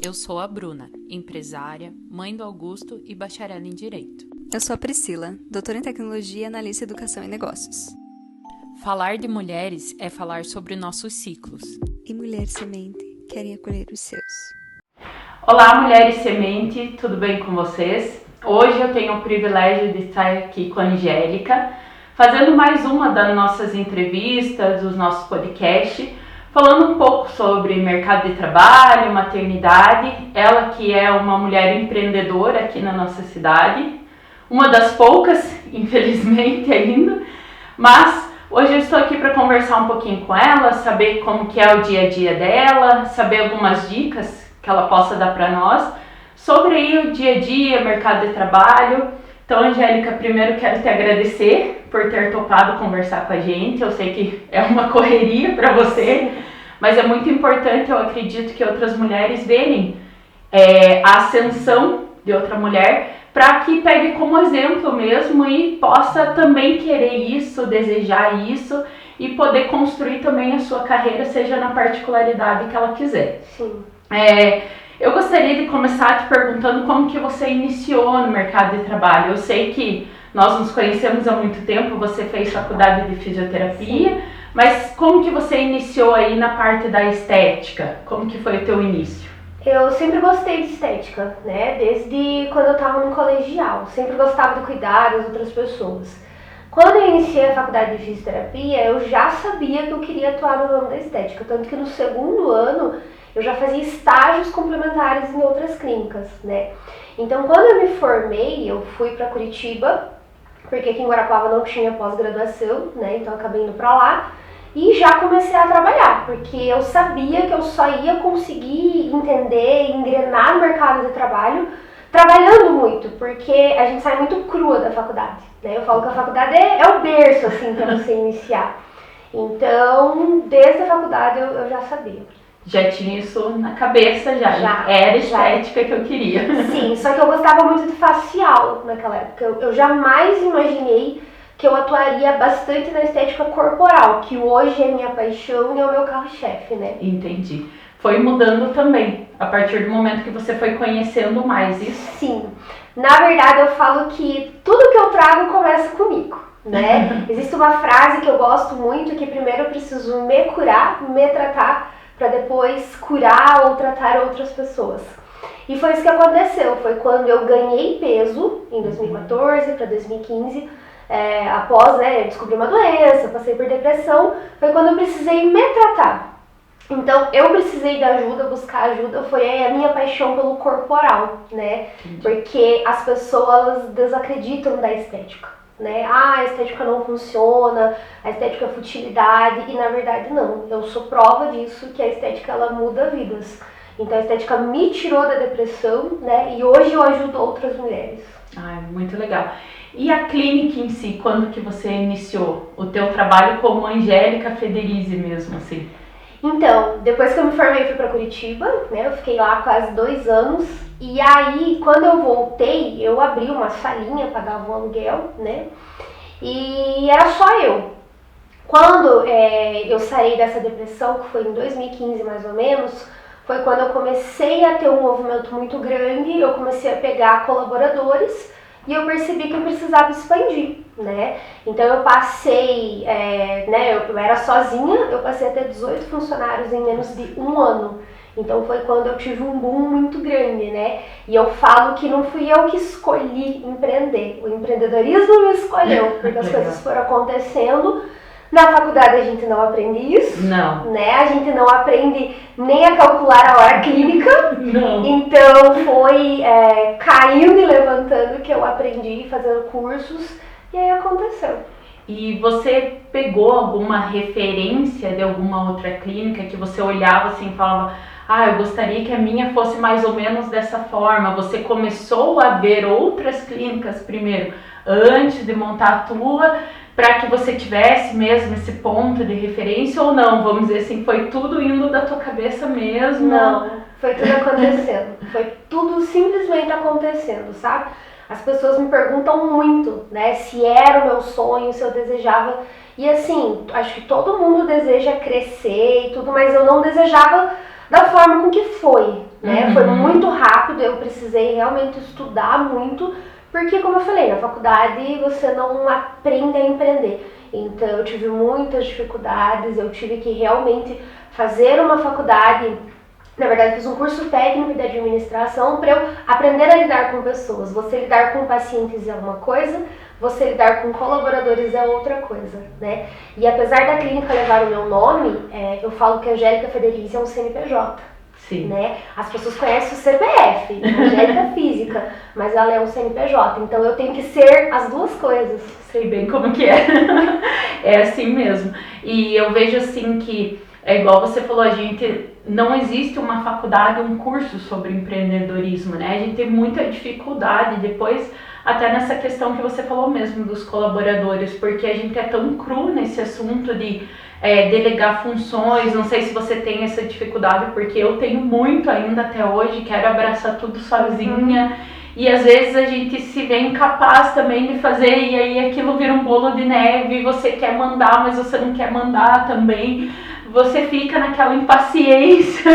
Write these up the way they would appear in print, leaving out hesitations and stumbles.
Eu sou a Bruna, empresária, mãe do Augusto e bacharel em Direito. Eu sou a Priscila, doutora em Tecnologia, analista em Educação e Negócios. Falar de mulheres é falar sobre nossos ciclos. E Mulheres Semente querem acolher os seus. Olá, Mulheres Semente, tudo bem com vocês? Hoje eu tenho o privilégio de estar aqui com a Angélica, fazendo mais uma das nossas entrevistas, dos nossos podcasts, falando um pouco sobre mercado de trabalho, maternidade. Ela que é uma mulher empreendedora aqui na nossa cidade, uma das poucas, infelizmente ainda, mas hoje eu estou aqui para conversar um pouquinho com ela, saber como que é o dia a dia dela, saber algumas dicas que ela possa dar para nós sobre aí o dia a dia, mercado de trabalho. Então, Angélica, primeiro quero te agradecer por ter topado conversar com a gente. Eu sei que é uma correria para você, mas é muito importante, eu acredito, que outras mulheres verem a ascensão de outra mulher, para que pegue como exemplo mesmo e possa também querer isso, desejar isso e poder construir também a sua carreira, seja na particularidade que ela quiser. Sim. Eu gostaria de começar te perguntando como que você iniciou no mercado de trabalho. Eu sei que nós nos conhecemos há muito tempo, você fez faculdade de fisioterapia, sim, mas como que você iniciou aí na parte da estética? Como que foi o teu início? Eu sempre gostei de estética, né? Desde quando eu estava no colegial. Sempre gostava de cuidar das outras pessoas. Quando eu iniciei a faculdade de fisioterapia, eu já sabia que eu queria atuar no ramo da estética. Tanto que no segundo ano, eu já fazia estágios complementares em outras clínicas, né? Então, quando eu me formei, eu fui para Curitiba, porque aqui em Guarapuava não tinha pós-graduação, né? Então, eu acabei indo para lá. E já comecei a trabalhar, porque eu sabia que eu só ia conseguir entender e engrenar no mercado de trabalho trabalhando muito, porque a gente sai muito crua da faculdade, né? Eu falo que a faculdade é o berço, assim, para você iniciar. Então, desde a faculdade eu já sabia. Já tinha isso na cabeça já. Era estética que eu queria. Sim, só que eu gostava muito de facial naquela época. Eu jamais imaginei que eu atuaria bastante na estética corporal, que hoje é minha paixão e é o meu carro-chefe, né? Entendi. Foi mudando também, a partir do momento que você foi conhecendo mais isso? Sim. Na verdade, eu falo que tudo que eu trago começa comigo, né? Existe uma frase que eu gosto muito, que primeiro eu preciso me curar, me tratar, para depois curar ou tratar outras pessoas. E foi isso que aconteceu. Foi quando eu ganhei peso, em 2014 para 2015, após, né, descobrir uma doença, passei por depressão, foi quando eu precisei me tratar. Então, eu precisei de ajuda, buscar ajuda, foi a minha paixão pelo corporal, né? Porque as pessoas desacreditam da estética, né? A estética não funciona, a estética é futilidade, e na verdade não. Eu sou prova disso, que a estética ela muda vidas. Então, a estética me tirou da depressão, né? E hoje eu ajudo outras mulheres. Muito legal. E a clínica em si, quando que você iniciou o teu trabalho como Angélica Federizi mesmo, assim? Então, depois que eu me formei, fui para Curitiba, né? Eu fiquei lá quase 2 anos. E aí, quando eu voltei, eu abri uma salinha, pagava um aluguel, né? E era só eu. Quando eu saí dessa depressão, que foi em 2015 mais ou menos, foi quando eu comecei a ter um movimento muito grande, eu comecei a pegar colaboradores e eu percebi que eu precisava expandir, né? Então eu passei, né, eu era sozinha, eu passei a ter 18 funcionários em menos de 1 ano. Então foi quando eu tive um boom muito grande, né? E eu falo que não fui eu que escolhi empreender, o empreendedorismo me escolheu, porque as coisas foram acontecendo. Na faculdade a gente não aprende isso, não, né? A gente não aprende nem a calcular a hora clínica. Não. Então foi caindo e levantando que eu aprendi, fazendo cursos, e aí aconteceu. E você pegou alguma referência de alguma outra clínica que você olhava assim e falava, eu gostaria que a minha fosse mais ou menos dessa forma? Você começou a ver outras clínicas primeiro, antes de montar a tua, para que você tivesse mesmo esse ponto de referência, ou não? Vamos dizer assim, foi tudo indo da tua cabeça mesmo? Não, foi tudo acontecendo. Foi tudo simplesmente acontecendo, sabe? As pessoas me perguntam muito, né, se era o meu sonho, se eu desejava. E assim, acho que todo mundo deseja crescer e tudo, mas eu não desejava da forma com que foi, né? Uhum. Foi muito rápido, eu precisei realmente estudar muito, porque, como eu falei, na faculdade você não aprende a empreender. Então, eu tive muitas dificuldades, eu tive que realmente fazer uma faculdade. Na verdade, fiz um curso técnico de administração para eu aprender a lidar com pessoas. Você lidar com pacientes é uma coisa, você lidar com colaboradores é outra coisa, né? E apesar da clínica levar o meu nome, eu falo que a Angélica Federici é um CNPJ. Sim. Né? As pessoas conhecem o CPF, Angélica Física, mas ela é um CNPJ, então eu tenho que ser as duas coisas. Sei bem como que é. É assim mesmo. E eu vejo assim que, é igual você falou, a gente não existe uma faculdade, um curso sobre empreendedorismo, né? A gente tem muita dificuldade depois, até nessa questão que você falou mesmo dos colaboradores, porque a gente é tão cru nesse assunto de delegar funções. Não sei se você tem essa dificuldade, porque eu tenho muito ainda até hoje, quero abraçar tudo sozinha. E às vezes a gente se vê incapaz também de fazer, e aí aquilo vira um bolo de neve, você quer mandar, mas você não quer mandar também. Você fica naquela impaciência.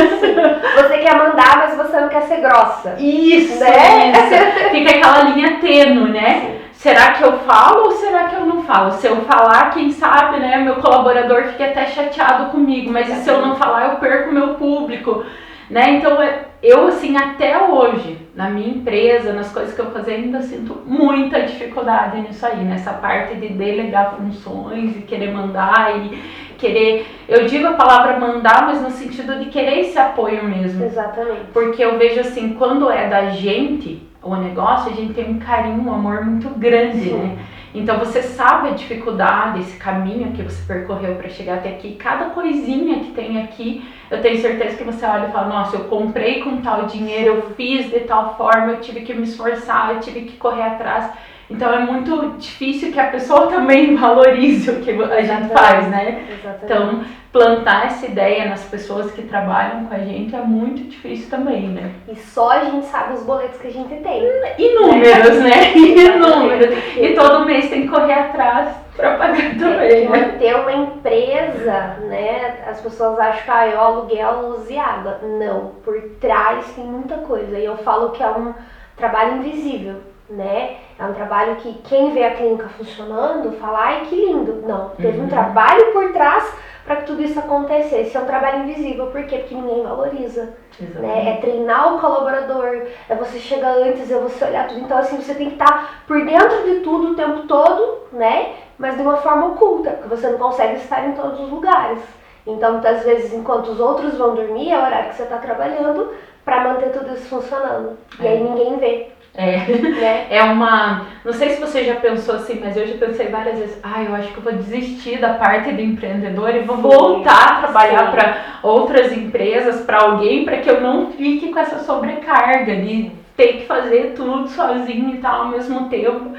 Você quer mandar, mas você não quer ser grossa. Isso, né? Isso. Fica aquela linha tênue, né? Será que eu falo ou será que eu não falo? Se eu falar, quem sabe, né? Meu colaborador fica até chateado comigo, mas se eu não falar, eu perco o meu público, né? Então, eu, assim, até hoje, na minha empresa, nas coisas que eu faço, ainda sinto muita dificuldade nisso aí, nessa parte de delegar funções e querer mandar e querer... Eu digo a palavra mandar, mas no sentido de querer esse apoio mesmo. Exatamente. Porque eu vejo assim, quando é da gente, o negócio, a gente tem um carinho, um amor muito grande, né? Então você sabe a dificuldade, esse caminho que você percorreu para chegar até aqui, cada coisinha que tem aqui, eu tenho certeza que você olha e fala, nossa, eu comprei com tal dinheiro, eu fiz de tal forma, eu tive que me esforçar, eu tive que correr atrás. Então é muito difícil que a pessoa também valorize o que a gente faz, né? Exatamente. Então, plantar essa ideia nas pessoas que trabalham com a gente é muito difícil também, né? E só a gente sabe os boletos que a gente tem. Inúmeros, né? Inúmeros. E todo mês tem que correr atrás para pagar também, né? Ter uma empresa, né? As pessoas acham que eu aluguei a luz e água. Não, por trás tem muita coisa. E eu falo que é um trabalho invisível, né? É um trabalho que quem vê a clínica funcionando fala, ai que lindo. Não, teve um trabalho por trás para que tudo isso acontecesse. É um trabalho invisível, por quê? Porque ninguém valoriza. Né? É treinar o colaborador, é você chegar antes, é você olhar tudo. Então assim, você tem que estar por dentro de tudo o tempo todo, né? Mas de uma forma oculta, porque você não consegue estar em todos os lugares. Então muitas vezes, enquanto os outros vão dormir, é o horário que você está trabalhando para manter tudo isso funcionando. E aí ninguém vê. Né? É uma... Não sei se você já pensou assim, mas eu já pensei várias vezes, eu acho que eu vou desistir da parte do empreendedor e vou voltar a trabalhar para outras empresas, para alguém, para que eu não fique com essa sobrecarga de ter que fazer tudo sozinho e tal ao mesmo tempo.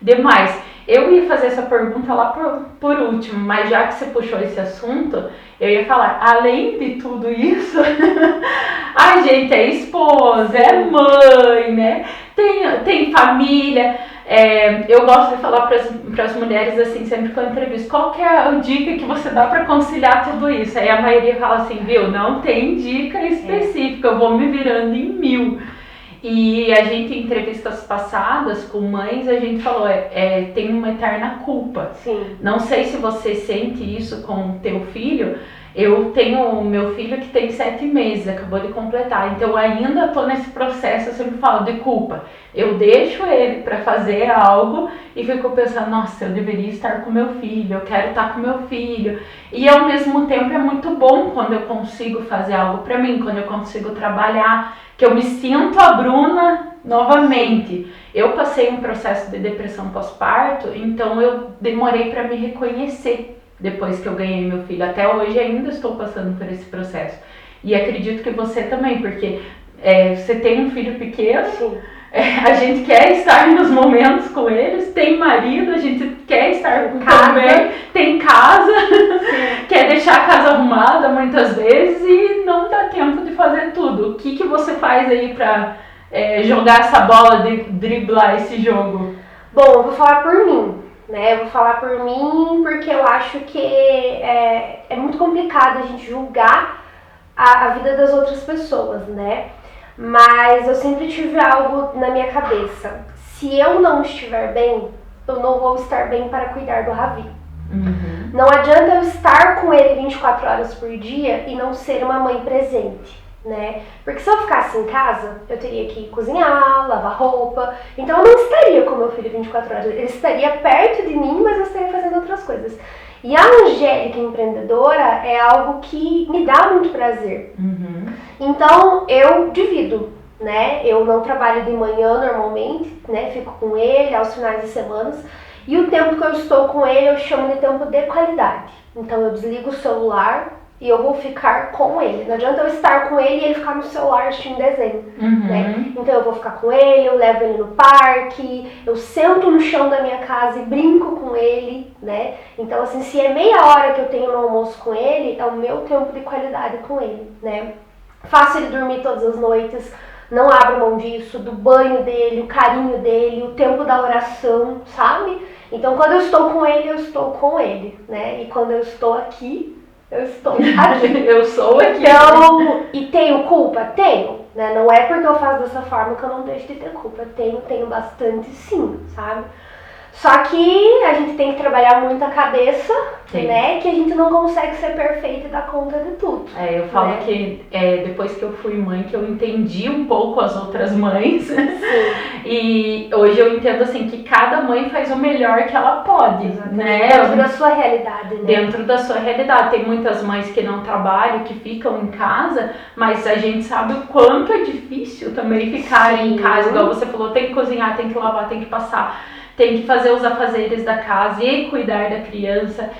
Demais. Eu ia fazer essa pergunta lá por último, mas já que você puxou esse assunto, eu ia falar, além de tudo isso, a gente é esposa, é mãe, né? Tem família. Eu gosto de falar para as mulheres assim, sempre que eu entrevisto, qual que é a dica que você dá para conciliar tudo isso? Aí a maioria fala assim, viu, não tem dica específica, eu vou me virando em 1000. E a gente, em entrevistas passadas com mães, a gente falou, tem uma eterna culpa. Sim. Não sei se você sente isso com o teu filho. Eu tenho o meu filho que tem 7 meses, acabou de completar. Então eu ainda estou nesse processo, eu sempre falo de culpa. Eu deixo ele para fazer algo e fico pensando, nossa, eu deveria estar com meu filho, eu quero estar com meu filho. E ao mesmo tempo é muito bom quando eu consigo fazer algo para mim, quando eu consigo trabalhar, que eu me sinto a Bruna novamente. Eu passei um processo de depressão pós-parto, então eu demorei para me reconhecer depois que eu ganhei meu filho. Até hoje ainda estou passando por esse processo. E acredito que você também, porque você tem um filho pequeno, a gente quer estar nos momentos com eles, tem marido, a gente quer estar com também, tem casa, quer deixar a casa arrumada muitas vezes e não dá tempo de fazer tudo. O que você faz aí pra jogar essa bola, de driblar esse jogo? Bom, eu vou falar por mim, né? Eu vou falar por mim porque eu acho que é muito complicado a gente julgar a vida das outras pessoas, né? Mas eu sempre tive algo na minha cabeça. Se eu não estiver bem, eu não vou estar bem para cuidar do Ravi. Não adianta eu estar com ele 24 horas por dia e não ser uma mãe presente, né? Porque se eu ficasse em casa, eu teria que cozinhar, lavar roupa. Então eu não estaria com meu filho 24 horas. Ele estaria perto de mim, mas eu estaria fazendo outras coisas. E a Angélica empreendedora é algo que me dá muito prazer. Então eu divido, né? Eu não trabalho de manhã normalmente, né? Fico com ele aos finais de semana. E o tempo que eu estou com ele eu chamo de tempo de qualidade. Então eu desligo o celular e eu vou ficar com ele. Não adianta eu estar com ele e ele ficar no celular assistindo desenho, né? Então eu vou ficar com ele, eu levo ele no parque, eu sento no chão da minha casa e brinco com ele, né? Então assim, se é meia hora que eu tenho no almoço com ele, é o meu tempo de qualidade com ele, né? Faço ele dormir todas as noites, não abro mão disso, do banho dele, o carinho dele, o tempo da oração, sabe? Então quando eu estou com ele, eu estou com ele, né? E quando eu estou aqui, eu estou aqui. Eu sou aqui. Então, e tenho culpa? Tenho, né? Não é porque eu faço dessa forma que eu não deixo de ter culpa. Tenho bastante sim, sabe? Só que a gente tem que trabalhar muito a cabeça, né? Que a gente não consegue ser perfeito e dar conta de tudo. Eu falo, né? que depois que eu fui mãe, que eu entendi um pouco as outras mães. Sim. E hoje eu entendo assim que cada mãe faz o melhor que ela pode, né? Dentro da sua realidade, né? Dentro da sua realidade. Tem muitas mães que não trabalham, que ficam em casa, mas a gente sabe o quanto é difícil também ficar em casa. Igual você falou, tem que cozinhar, tem que lavar, tem que passar. Tem que fazer os afazeres da casa e cuidar da criança.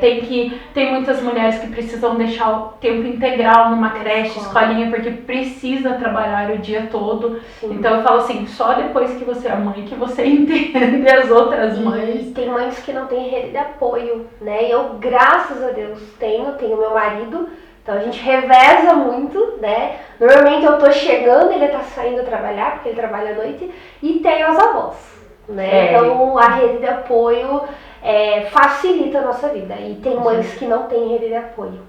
Tem muitas mulheres que precisam deixar o tempo integral numa creche, escolinha, porque precisa trabalhar o dia todo. Sim. Então eu falo assim, só depois que você é mãe que você entende as outras mães. E tem mães que não têm rede de apoio, né? E eu, graças a Deus, tenho meu marido. Então a gente reveza muito, né? Normalmente eu tô chegando, ele tá saindo trabalhar, porque ele trabalha à noite, e tenho as avós. Né? Então a rede de apoio facilita a nossa vida. E tem mães que não têm rede de apoio.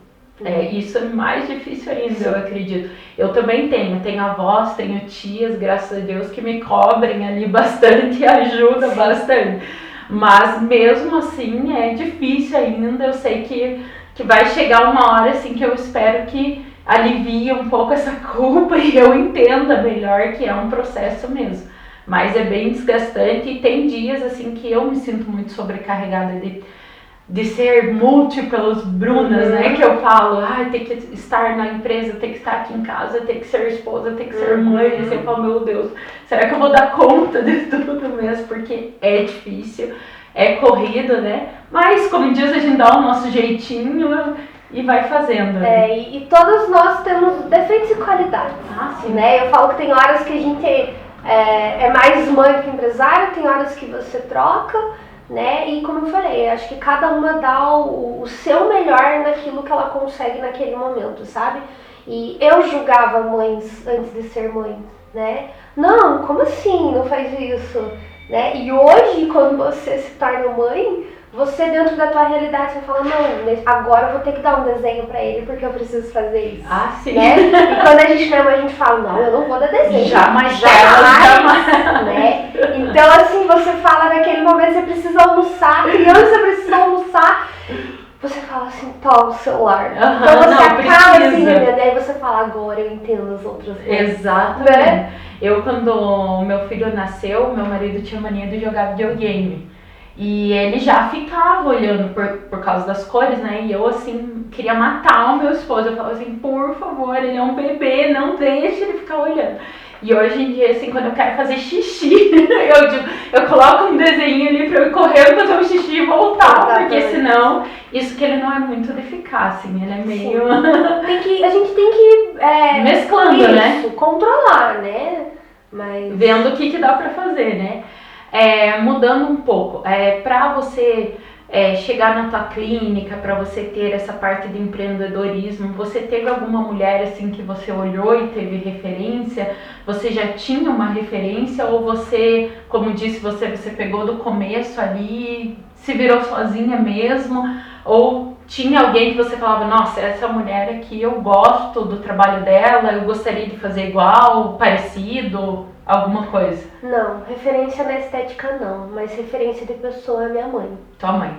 Isso é mais difícil ainda, eu acredito. Eu também tenho avós, tenho tias, graças a Deus, que me cobrem ali bastante e ajudam bastante. Mas mesmo assim é difícil ainda. Eu sei que vai chegar uma hora assim que eu espero que alivie um pouco essa culpa e eu entenda melhor que é um processo mesmo. Mas é bem desgastante e tem dias assim que eu me sinto muito sobrecarregada de ser múltiplas Brunas, né? Que eu falo, tem que estar na empresa, tem que estar aqui em casa, tem que ser esposa, tem que ser mãe. E você fala, meu Deus, será que eu vou dar conta de tudo mesmo? Porque é difícil, é corrido, né? Mas como diz, a gente dá o nosso jeitinho e vai fazendo. E todos nós temos defeitos e qualidades. Sim. Né? Eu falo que tem horas que a gente é mais mãe do que empresário, tem horas que você troca, né? E como eu falei, acho que cada uma dá o seu melhor naquilo que ela consegue naquele momento, sabe? E eu julgava mães antes de ser mãe, né? Não, como assim? Não faz isso, né? E hoje, quando você se torna mãe, você dentro da tua realidade, você fala, não, agora eu vou ter que dar um desenho pra ele porque eu preciso fazer isso. Sim. Né? E quando a gente não é mãe, a gente fala, não, eu não vou dar desenho. Jamais. Né? Então assim, você fala naquele momento, você precisa almoçar, a criança precisa almoçar, você fala assim, toma o celular. Então você acaba assim, né? Daí você fala, agora eu entendo as outras coisas. Exatamente. Né? Eu, quando o meu filho nasceu, meu marido tinha mania de jogar videogame. E ele já ficava olhando por causa das cores, né? E eu, assim, queria matar o meu esposo. Eu falava assim, por favor, ele é um bebê, não deixe ele ficar olhando. E hoje em dia, assim, quando eu quero fazer xixi, eu coloco um desenho ali pra eu correr, fazer um xixi e voltar. Exatamente. Porque senão, isso que ele não é muito de ficar, assim, ele é meio... A gente tem que... mesclando, né? Controlar, né? Mas... vendo o que dá pra fazer, né? Mudando um pouco, para você chegar na tua clínica, para você ter essa parte de empreendedorismo, você teve alguma mulher assim que você olhou e teve referência? Você já tinha uma referência ou você, como disse, você pegou do começo ali, se virou sozinha mesmo? Ou tinha alguém que você falava, nossa, essa mulher aqui eu gosto do trabalho dela, eu gostaria de fazer igual, parecido, alguma coisa? Não, referência na estética não, mas referência de pessoa é minha mãe. Tua mãe.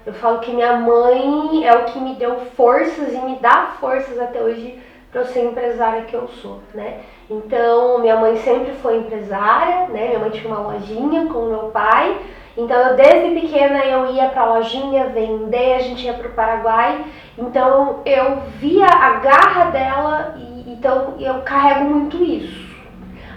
Eu falo que minha mãe é o que me deu forças e me dá forças até hoje para eu ser empresária que eu sou, né? Então, minha mãe sempre foi empresária, né? Minha mãe tinha uma lojinha com o meu pai. Então, eu desde pequena eu ia para a lojinha vender, a gente ia para o Paraguai. Então, eu via a garra dela e então eu carrego muito isso.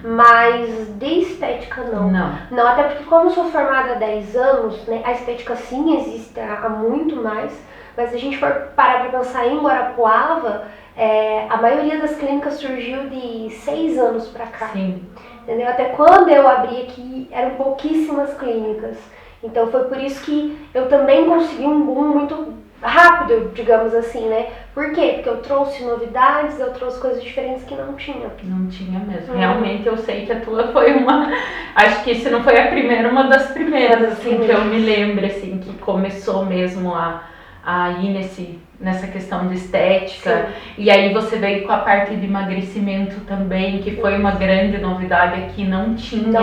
Mas de estética não, até porque como eu sou formada há 10 anos, né, a estética sim existe há muito mais, mas se a gente for parar para pensar em Guarapuava, a maioria das clínicas surgiu de 6 anos para cá. Sim. Entendeu? Até quando eu abri aqui, eram pouquíssimas clínicas. Então foi por isso que eu também consegui um boom muito rápido, digamos assim, né? Por quê? Porque eu trouxe novidades, eu trouxe coisas diferentes que não tinha. Não tinha mesmo. Realmente eu sei que a tua foi uma... Acho que se não foi a primeira, uma das primeiras, assim, que eu me lembro, assim, que começou mesmo a ir nessa questão de estética. Sim. E aí você veio com a parte de emagrecimento também, que foi uma grande novidade aqui, não tinha.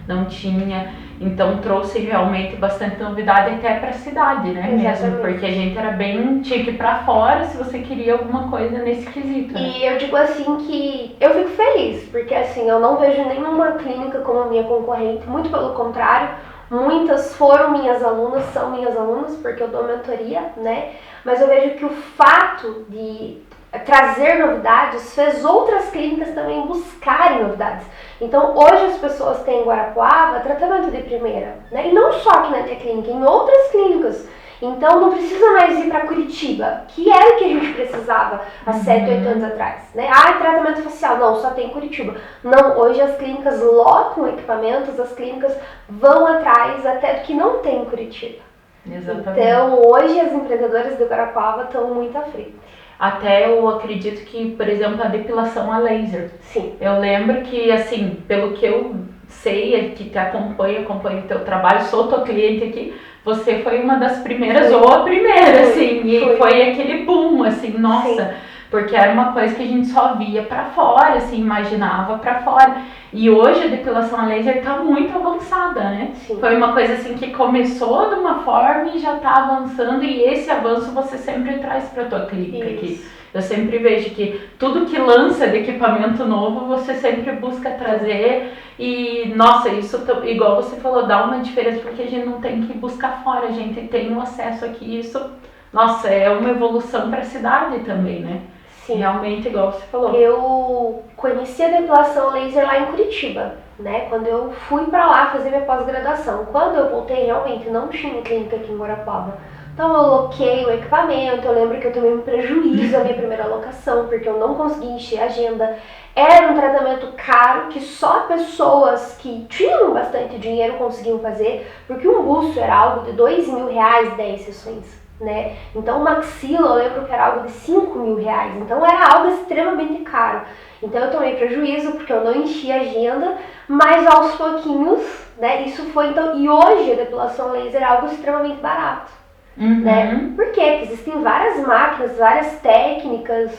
Não tinha. Então trouxe realmente bastante novidade até para a cidade, né? Exatamente. Mesmo, porque a gente era bem... Tinha que ir para fora se você queria alguma coisa nesse quesito, né? E eu digo assim que eu fico feliz, porque assim, eu não vejo nenhuma clínica como a minha concorrente, muito pelo contrário. Muitas foram minhas alunas, são minhas alunas, porque eu dou mentoria, né? Mas eu vejo que o fato de trazer novidades fez outras clínicas também buscarem novidades. Então, hoje as pessoas têm em Guarapuava tratamento de primeira, né? E não só aqui na minha clínica, em outras clínicas. Então, não precisa mais ir para Curitiba, que era o que a gente precisava há 7, 8 anos atrás, né? Tratamento facial, não, só tem em Curitiba. Não, hoje as clínicas lotam equipamentos, as clínicas vão atrás até do que não tem em Curitiba. Exatamente. Então, hoje as empreendedoras de Guarapuava estão muito à frente. Até eu acredito que, por exemplo, a depilação a laser. Sim. Eu lembro que, assim, pelo que eu sei, que te acompanho o teu trabalho, sou tua cliente aqui, você foi uma das primeiras, ou a primeira, assim, e foi aquele boom, assim, nossa, Sim. Porque era uma coisa que a gente só via pra fora, assim, imaginava pra fora. E hoje a depilação a laser tá muito avançada, né? Sim. Foi uma coisa assim que começou de uma forma e já tá avançando, e esse avanço você sempre traz pra tua clínica aqui. Eu sempre vejo que tudo que lança de equipamento novo, você sempre busca trazer e, nossa, isso, igual você falou, dá uma diferença, porque a gente não tem que buscar fora, a gente tem o acesso aqui, isso, nossa, é uma evolução para a cidade também, né? Sim. Realmente, igual você falou. Eu conheci a depilação laser lá em Curitiba, né? Quando eu fui pra lá fazer minha pós-graduação. Quando eu voltei, realmente não tinha clínica aqui em Guarapuava. Então eu loquei o equipamento, eu lembro que eu tomei um prejuízo na minha primeira locação, porque eu não consegui encher a agenda. Era um tratamento caro que só pessoas que tinham bastante dinheiro conseguiam fazer, porque um busto era algo de R$2.000, 10 sessões, né? Então uma axila eu lembro que era algo de R$5.000, então era algo extremamente caro. Então eu tomei prejuízo porque eu não enchi a agenda, mas aos pouquinhos, né? Isso foi então, e hoje a depilação laser é algo extremamente barato. Né? Por quê? Porque existem várias máquinas, várias técnicas,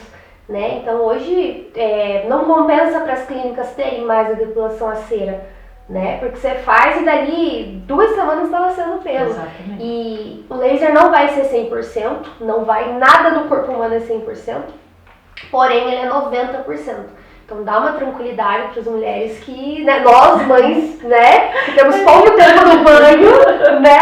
né? Então hoje não compensa para as clínicas terem mais a depilação a cera, né? Porque você faz e dali 2 semanas está nascendo pelo. Exatamente. E o laser não vai ser 100%, não vai, nada no corpo humano é 100%, porém ele é 90%. Então dá uma tranquilidade para as mulheres que, né, nós mães, né, que temos pouco tempo no banho, né,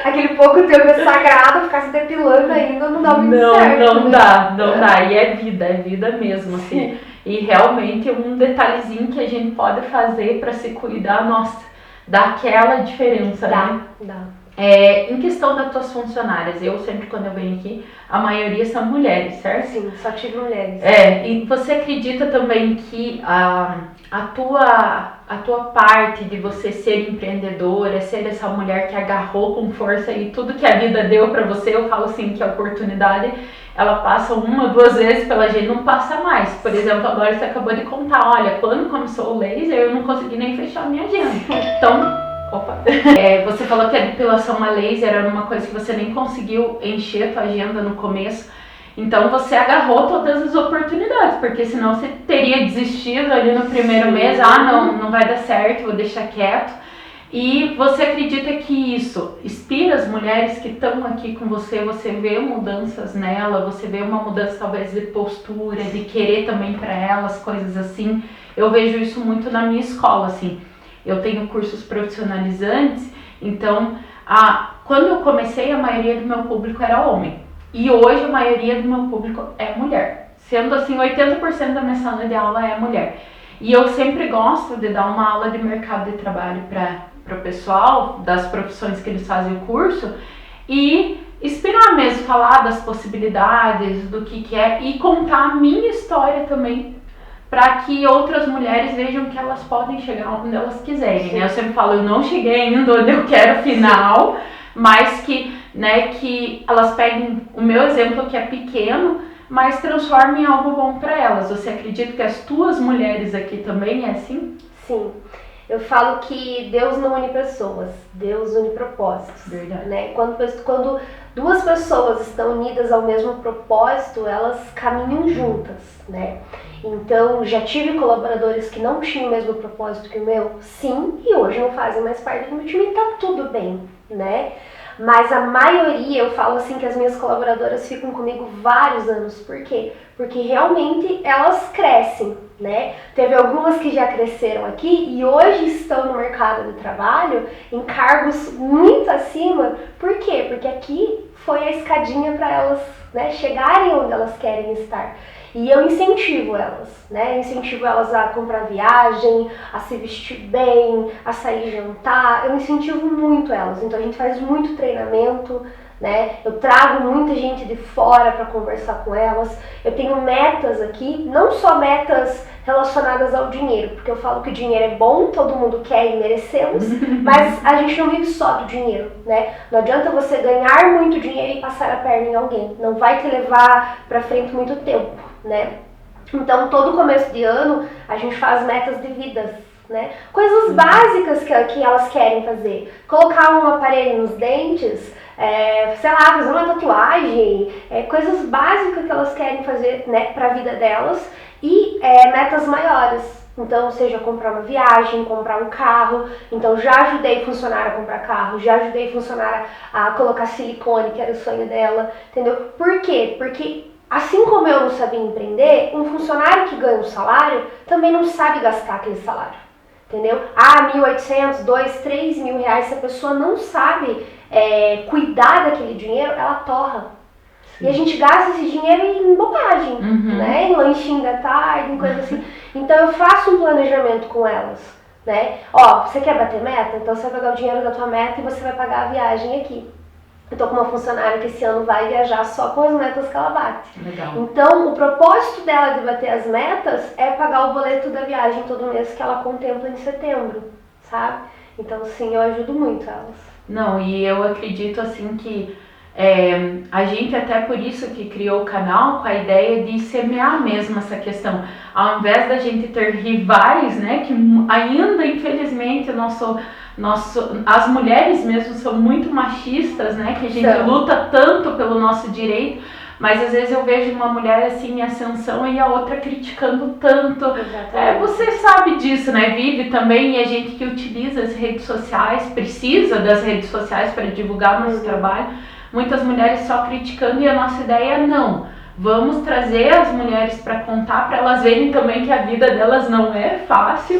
aquele pouco tempo é sagrado, ficar se depilando ainda não dá muito certo. Não dá, e é vida mesmo, assim. Sim. E realmente um detalhezinho que a gente pode fazer para se cuidar, nossa, dá aquela diferença, né? Dá. Em questão das tuas funcionárias, eu sempre quando eu venho aqui, a maioria são mulheres, certo? Sim, só tive mulheres. E você acredita também que a tua parte de você ser empreendedora, ser essa mulher que agarrou com força e tudo que a vida deu pra você, eu falo assim que a oportunidade, ela passa 1, 2 vezes pela gente, não passa mais. Por exemplo, agora você acabou de contar, olha, quando começou o laser eu não consegui nem fechar a minha agenda. Então, Opa! Você falou que a depilação a laser era uma coisa que você nem conseguiu encher a tua agenda no começo. Então você agarrou todas as oportunidades, porque senão você teria desistido ali no primeiro mês. Não vai dar certo, vou deixar quieto. E você acredita que isso inspira as mulheres que estão aqui com você? Você vê mudanças nela, você vê uma mudança talvez de postura, de querer também para elas, coisas assim. Eu vejo isso muito na minha escola, assim. Eu tenho cursos profissionalizantes, então quando eu comecei a maioria do meu público era homem. E hoje a maioria do meu público é mulher. Sendo assim, 80% da minha sala de aula é mulher. E eu sempre gosto de dar uma aula de mercado de trabalho para o pessoal, das profissões que eles fazem o curso, e inspirar mesmo, falar das possibilidades, do que é, e contar a minha história também, para que outras mulheres vejam que elas podem chegar onde elas quiserem, né? Eu sempre falo, eu não cheguei ainda onde eu quero final, mas que elas peguem o meu exemplo, que é pequeno, mas transformem em algo bom para elas. Você acredita que as tuas mulheres aqui também é assim? Sim. Eu falo que Deus não une pessoas, Deus une propósitos. Verdade. Né? Quando duas pessoas estão unidas ao mesmo propósito, elas caminham juntas, né? Então, já tive colaboradores que não tinham o mesmo propósito que o meu, sim, e hoje não fazem mais parte do meu time e tá tudo bem, né? Mas a maioria, eu falo assim que as minhas colaboradoras ficam comigo vários anos. Por quê? Porque realmente elas crescem, né? Teve algumas que já cresceram aqui e hoje estão no mercado de trabalho em cargos muito acima. Por quê? Porque aqui foi a escadinha para elas, né, chegarem onde elas querem estar. E eu incentivo elas, né? Incentivo elas a comprar viagem, a se vestir bem, a sair jantar. Eu incentivo muito elas. Então a gente faz muito treinamento, né? Eu trago muita gente de fora para conversar com elas. Eu tenho metas aqui, não só metas relacionadas ao dinheiro, porque eu falo que o dinheiro é bom, todo mundo quer e merecemos, mas a gente não vive só do dinheiro, né? Não adianta você ganhar muito dinheiro e passar a perna em alguém. Não vai te levar para frente muito tempo, né? Então, todo começo de ano, a gente faz metas de vidas, né? Coisas básicas que elas querem fazer. Colocar um aparelho nos dentes, sei lá, fazer uma tatuagem, coisas básicas que elas querem fazer, né, para a vida delas, e metas maiores. Então, seja comprar uma viagem, comprar um carro. Então, já ajudei funcionária a comprar carro, já ajudei funcionária a colocar silicone, que era o sonho dela, entendeu? Por quê? Porque assim como eu não sabia empreender, um funcionário que ganha um salário também não sabe gastar aquele salário, entendeu? 1.800, 2.000, 3.000 reais, se a pessoa não sabe cuidar daquele dinheiro, ela torra. Sim. E a gente gasta esse dinheiro em bobagem, né? Em lanchinho da tarde, em coisa assim. Então eu faço um planejamento com elas, né? Ó, você quer bater meta? Então você vai pegar o dinheiro da tua meta e você vai pagar a viagem aqui. Eu tô com uma funcionária que esse ano vai viajar só com as metas que ela bate. Legal. Então, o propósito dela de bater as metas é pagar o boleto da viagem todo mês que ela contempla em setembro, sabe? Então, sim, eu ajudo muito elas. Não, e eu acredito, assim, que a gente até por isso que criou o canal com a ideia de semear mesmo essa questão. Ao invés da gente ter rivais, né, que ainda, infelizmente, as mulheres mesmo são muito machistas, né, que a gente luta tanto pelo nosso direito, mas às vezes eu vejo uma mulher assim em ascensão e a outra criticando tanto. Você sabe disso, né, vive também, e a gente que utiliza as redes sociais, precisa das redes sociais para divulgar o nosso trabalho, muitas mulheres só criticando, e a nossa ideia é não. Vamos trazer as mulheres para contar, para elas verem também que a vida delas não é fácil,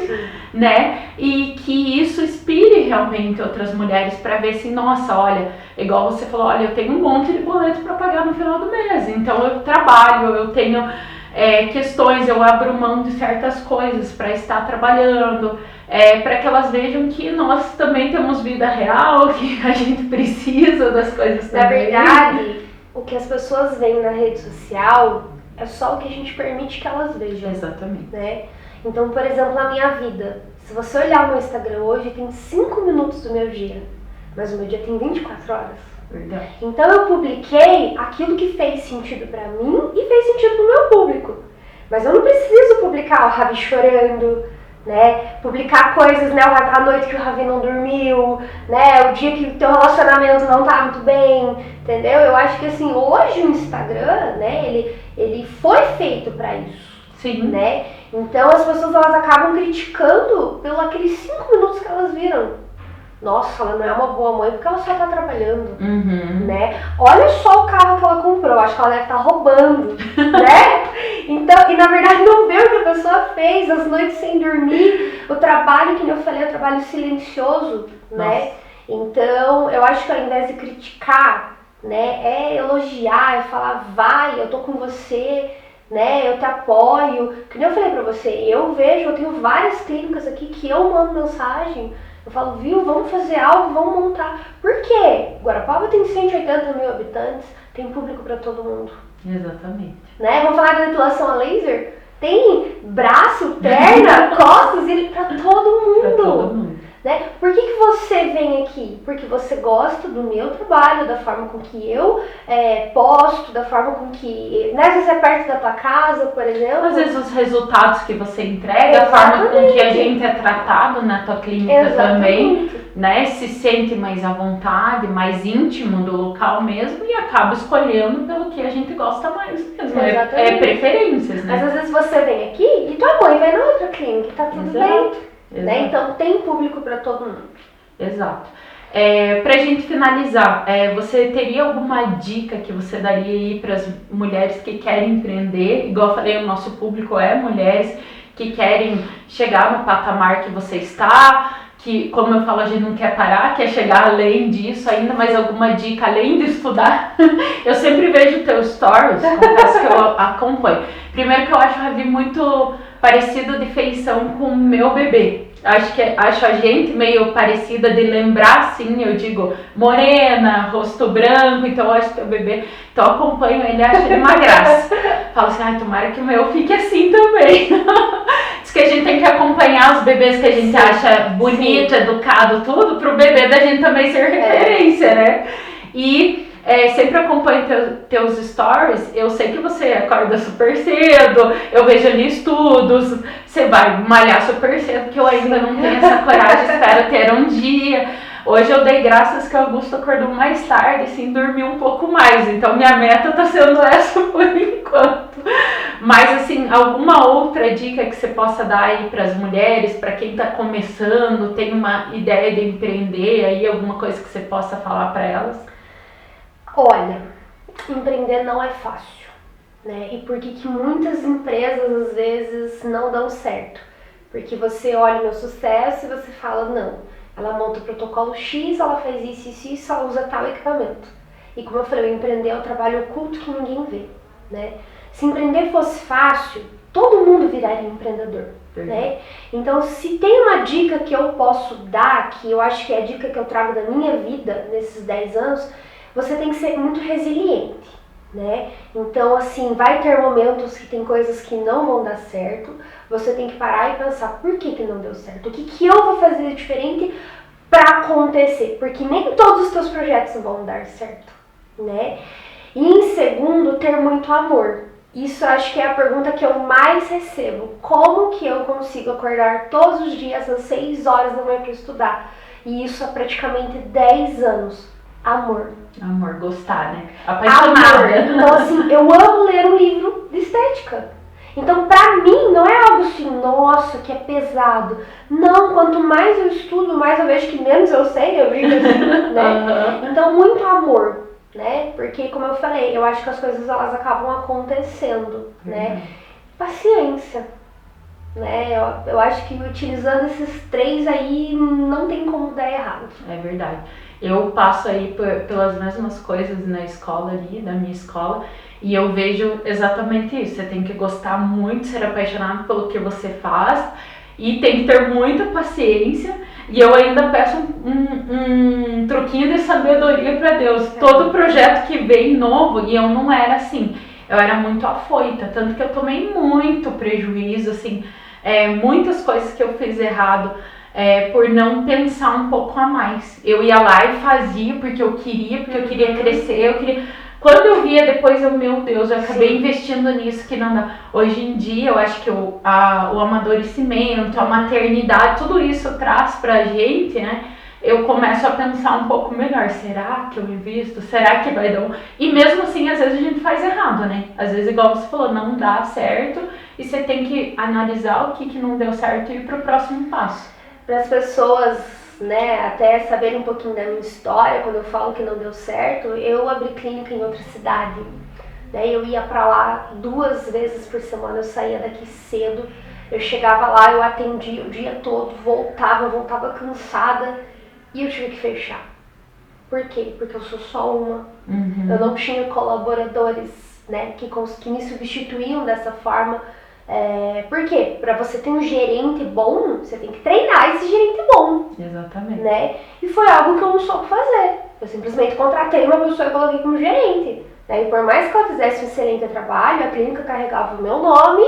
né? E que isso inspire realmente outras mulheres para ver assim, nossa, olha, igual você falou, olha, eu tenho um monte de boleto para pagar no final do mês, então eu trabalho, eu tenho questões, eu abro mão de certas coisas para estar trabalhando, para que elas vejam que nós também temos vida real, que a gente precisa das coisas também. Na verdade, o que as pessoas veem na rede social é só o que a gente permite que elas vejam. Exatamente. Né? Então, por exemplo, na minha vida, se você olhar o meu Instagram hoje, tem 5 minutos do meu dia, mas o meu dia tem 24 horas. Verdade. Então eu publiquei aquilo que fez sentido pra mim e fez sentido pro meu público. Mas eu não preciso publicar o Rabi chorando, né? Publicar coisas, né? A noite que o Ravi não dormiu, né? O dia que o teu relacionamento não tá muito bem, entendeu? Eu acho que assim, hoje o Instagram, né? Ele foi feito pra isso. Sim. Né? Então as pessoas elas acabam criticando pelos aqueles 5 minutos que elas viram. Nossa, ela não é uma boa mãe porque ela só tá trabalhando, né? Olha só o carro que ela comprou, acho que ela deve estar roubando, né? Então, e na verdade não vê o que a pessoa fez, as noites sem dormir, o trabalho, que eu falei, é um trabalho silencioso, né? Então, eu acho que ao invés de criticar, né, é elogiar, é falar, vai, eu tô com você, né, eu te apoio. Que nem eu falei pra você, eu tenho várias clínicas aqui que eu mando mensagem, eu falo, viu, vamos fazer algo, vamos montar. Por quê? Guarapuava tem 180 mil habitantes, tem público pra todo mundo. Exatamente. Né, vamos falar da depilação a laser? Tem braço, perna, costas, pra todo mundo. Pra todo mundo. Né? Por que você vem aqui? Porque você gosta do meu trabalho, da forma com que eu posto, da forma com que... Né? Se você é perto da tua casa, por exemplo. Às vezes os resultados que você entrega, a forma com que a gente é tratado na tua clínica também, né? Se sente mais à vontade, mais íntimo do local mesmo e acaba escolhendo pelo que a gente gosta mais mesmo. É preferências, né? Mas às vezes você vem aqui e tua mãe vai na outra clínica e tá tudo bem. Né? Então tem público para todo mundo. Exato. Pra gente finalizar, você teria alguma dica que você daria aí para as mulheres que querem empreender? Igual eu falei, o nosso público é mulheres que querem chegar no patamar que você está, que, como eu falo, a gente não quer parar, quer chegar além disso ainda, mas alguma dica além de estudar? Eu sempre vejo teus stories, confesso que eu acompanho. Primeiro que eu acho o Ravi muito parecido de feição com o meu bebê. Acho a gente meio parecida de lembrar, assim, eu digo, morena, rosto branco, então eu acho que o bebê, então eu acompanho ele e acho ele uma graça. Falo assim, tomara que o meu fique assim também. Diz que a gente tem que acompanhar os bebês que a gente acha bonito, educado, tudo, pro bebê da gente também ser referência, né? E sempre acompanho teus stories, eu sei que você acorda super cedo, eu vejo ali estudos, você vai malhar super cedo, que eu ainda não tenho essa coragem, espero ter um dia. Hoje eu dei graças que o Augusto acordou mais tarde, assim, dormiu um pouco mais, então minha meta tá sendo essa por enquanto. Mas assim, alguma outra dica que você possa dar aí para as mulheres, para quem tá começando, tem uma ideia de empreender aí, alguma coisa que você possa falar para elas? Olha, empreender não é fácil, né? E por que muitas empresas às vezes não dão certo? Porque você olha o meu sucesso e você fala, não, ela monta o protocolo X, ela faz isso, ela usa tal equipamento. E como eu falei, empreender é um trabalho oculto que ninguém vê, né? Se empreender fosse fácil, todo mundo viraria empreendedor, né? Então, se tem uma dica que eu posso dar, que eu acho que é a dica que eu trago da minha vida nesses 10 anos, você tem que ser muito resiliente, né? Então, assim, vai ter momentos que tem coisas que não vão dar certo, você tem que parar e pensar, por que não deu certo? O que eu vou fazer diferente para acontecer? Porque nem todos os teus projetos vão dar certo, né? E em segundo, ter muito amor. Isso acho que é a pergunta que eu mais recebo. Como que eu consigo acordar todos os dias às 6 horas da manhã para estudar? E isso há praticamente 10 anos. Amor. Amor, gostar, né? Apaixonada. Amor. Então, assim, eu amo ler um livro de estética. Então, pra mim, não é algo assim, nossa, que é pesado. Não, quanto mais eu estudo, mais eu vejo que menos eu sei, eu digo assim, né? Então, muito amor, né? Porque, como eu falei, eu acho que as coisas, elas acabam acontecendo, né? Paciência, né? Eu acho que utilizando esses 3 aí, não tem como dar errado. É verdade. Eu passo aí pelas mesmas coisas na escola ali, na minha escola, e eu vejo exatamente isso. Você tem que gostar muito, ser apaixonado pelo que você faz e tem que ter muita paciência. E eu ainda peço um truquinho de sabedoria para Deus. Todo projeto que vem novo, e eu não era assim, eu era muito afoita, tanto que eu tomei muito prejuízo, assim, muitas coisas que eu fiz errado. Por não pensar um pouco a mais. Eu ia lá e fazia porque eu queria crescer, Quando eu via depois, meu Deus, eu acabei investindo nisso, que não dá. Hoje em dia, eu acho que o amadurecimento, a maternidade, tudo isso traz pra gente, né? Eu começo a pensar um pouco melhor. Será que eu invisto? Será que vai dar um... E mesmo assim, às vezes a gente faz errado, né? Às vezes, igual você falou, não dá certo e você tem que analisar o que não deu certo e ir pro próximo passo. Para as pessoas, né, até saberem um pouquinho da minha história, quando eu falo que não deu certo, eu abri clínica em outra cidade. Né? Eu ia para lá 2 vezes por semana, eu saía daqui cedo, eu chegava lá, eu atendia o dia todo, voltava cansada e eu tive que fechar. Por quê? Porque eu sou só uma. Eu não tinha colaboradores, né, que me substituíam dessa forma. Por quê? Para você ter um gerente bom, você tem que treinar esse gerente bom. Exatamente. Né? E foi algo que eu não soube fazer. Eu simplesmente contratei uma pessoa e coloquei como gerente. Né? E por mais que ela fizesse um excelente trabalho, a clínica carregava o meu nome,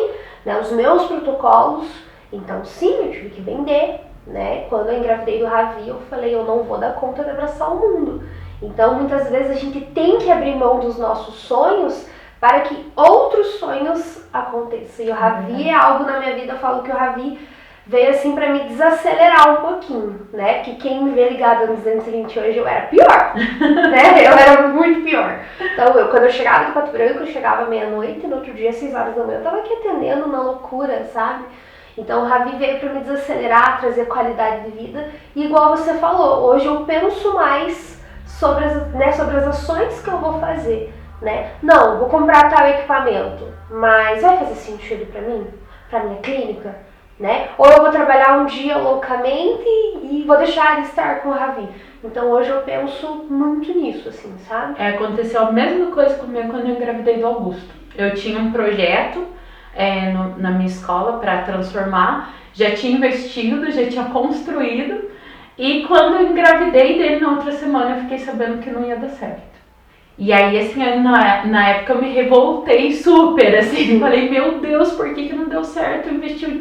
né, os meus protocolos. Então sim, eu tive que vender. Né? Quando eu engravidei do Ravi, eu falei, eu não vou dar conta de abraçar o mundo. Então muitas vezes a gente tem que abrir mão dos nossos sonhos para que outros sonhos aconteçam. E o Ravi é algo na minha vida, eu falo que o Ravi veio assim para me desacelerar um pouquinho, né? Que quem me vê ligada no 220 hoje, eu era pior, né? Eu era muito pior. Então, quando eu chegava de Pato Branco, eu chegava meia-noite, no outro dia, 6 horas da manhã, eu tava aqui atendendo na loucura, sabe? Então, o Ravi veio para me desacelerar, trazer qualidade de vida. E igual você falou, hoje eu penso mais sobre as ações que eu vou fazer. Né? Não, vou comprar tal equipamento, mas vai fazer sentido para mim? Para minha clínica? Né? Ou eu vou trabalhar um dia loucamente e vou deixar de estar com o Ravi. Então hoje eu penso muito nisso, assim, sabe? Aconteceu a mesma coisa comigo quando eu engravidei do Augusto. Eu tinha um projeto na minha escola para transformar, já tinha investido, já tinha construído, e quando eu engravidei dele na outra semana eu fiquei sabendo que não ia dar certo. E aí, assim, na época eu me revoltei super, assim, falei, meu Deus, por que não deu certo? Eu investi um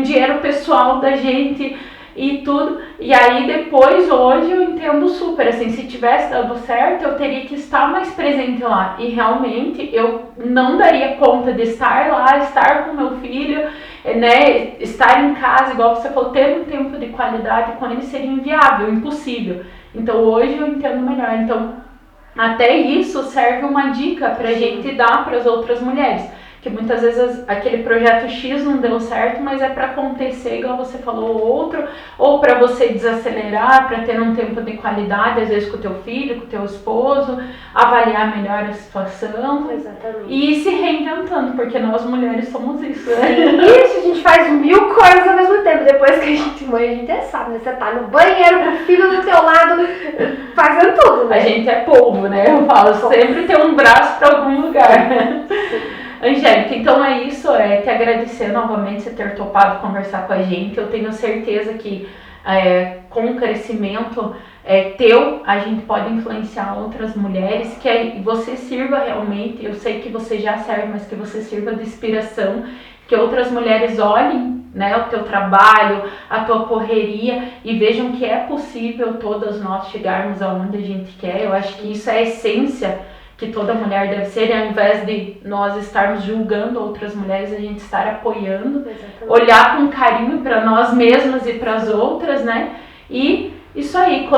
dinheiro pessoal da gente e tudo. E aí, depois, hoje, eu entendo super, assim, se tivesse dado certo, eu teria que estar mais presente lá. E realmente, eu não daria conta de estar lá, estar com meu filho, né, estar em casa, igual você falou, ter um tempo de qualidade com ele seria inviável, impossível. Então, hoje eu entendo melhor. Então, até isso serve uma dica pra gente dar para as outras mulheres, que muitas vezes aquele projeto X não deu certo, mas é para acontecer, igual você falou, outro, ou para você desacelerar, para ter um tempo de qualidade, às vezes com o teu filho, com o teu esposo, avaliar melhor a situação. Exatamente. E ir se reinventando, porque nós mulheres somos isso, né? Isso, a gente faz 1000 coisas ao mesmo tempo. Depois que a gente mãe, a gente é sábio, né? Você tá no banheiro com o filho do teu lado, fazendo tudo, né? A gente é polvo, né? Eu falo, sempre tem um braço para algum lugar. Angélica, então é isso, te agradecer novamente você ter topado conversar com a gente. Eu tenho certeza que com o crescimento teu, a gente pode influenciar outras mulheres, que você sirva realmente, eu sei que você já serve, mas que você sirva de inspiração, que outras mulheres olhem, né, o teu trabalho, a tua correria e vejam que é possível todas nós chegarmos aonde a gente quer. Eu acho que isso é a essência que toda mulher deve ser, e ao invés de nós estarmos julgando outras mulheres, a gente estar apoiando, olhar com carinho para nós mesmas e para as outras, né? E isso aí,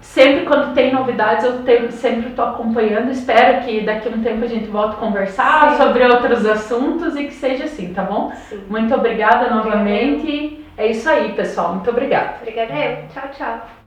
sempre quando tem novidades, eu sempre estou acompanhando. Espero que daqui a um tempo a gente volte a conversar sobre outros assuntos e que seja assim, tá bom? Sim. Muito obrigada novamente. É isso aí, pessoal. Muito obrigada. Obrigada eu. Tchau, tchau.